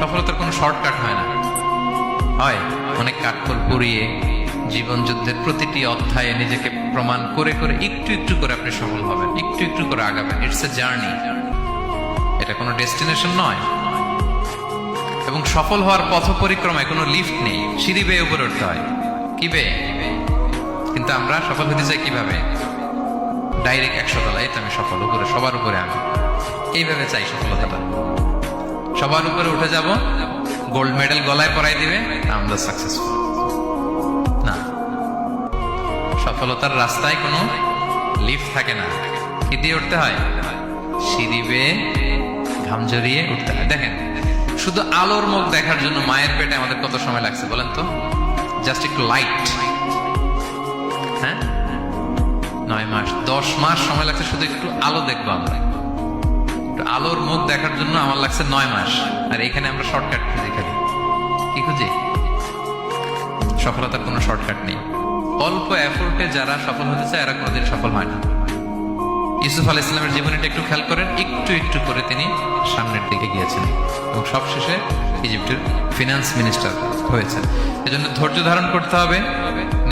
সফলতার কোনো শর্টকাট হয় না, হয় অনেক কাঠখড় পুড়িয়ে জীবন যুদ্ধের প্রতিটি অধ্যায়ে নিজেকে প্রমাণ করে করে একটু একটু করে আপনি সফল হবেন, একটু একটু করে আগাবেন। ইটস এ জার্নি, এটা কোনো ডেস্টিনেশন নয়। এবং সফল হওয়ার পথ পরিক্রমায় কোনো লিফট নেই, সিঁড়ি বেয়ে উপরে উঠতে হয়। কি বেয়ে? কিন্তু আমরা সফল হতে চাই কিভাবে? ডাইরেক্ট 100 তলায় তো আমি সফল, উপরে সবার উপরে আমি, এইভাবে চাই সফলতাটা। সবার উপরে উঠে যাব, গোল্ড মেডেল গলায় পরাই দিবে, আমরা সাকসেসফুল না। সফলতার রাস্তায় কোনো লিফট থাকে না। কি দিয়ে উঠতে হয়? সিঁড়ি বেয়ে ঘাম জড়িয়ে উঠতে হয়। দেখেন, শুধু আলোর মুখ দেখার জন্য মায়ের পেটে আমাদের কত সময় লাগছে বলেন তো? জাস্ট একটু লাইট, হ্যাঁ, 9 মাস 10 মাস সময় লাগছে শুধু একটু আলো দেখবো আমরা। একটু আলোর মুখ দেখার জন্য আমার লাগছে 9 মাস। আর এখানে আমরা শর্টকাট খুঁজি, খালি কি খুঁজি? সফলতার কোনো শর্টকাট নেই। অল্প এফোর্টে যারা সফল হতে চায় এরা কোনোদিন সফল হয় না। ইউসুফ আলাইহিস সালামের জীবনীটা একটু খেয়াল করেন, একটু একটু করে তিনি সামনের দিকে গিয়েছেন এবং সবশেষে ইজিপ্টের ফিনান্স মিনিস্টার হয়েছেন। এজন্য ধৈর্য ধারণ করতে হবে।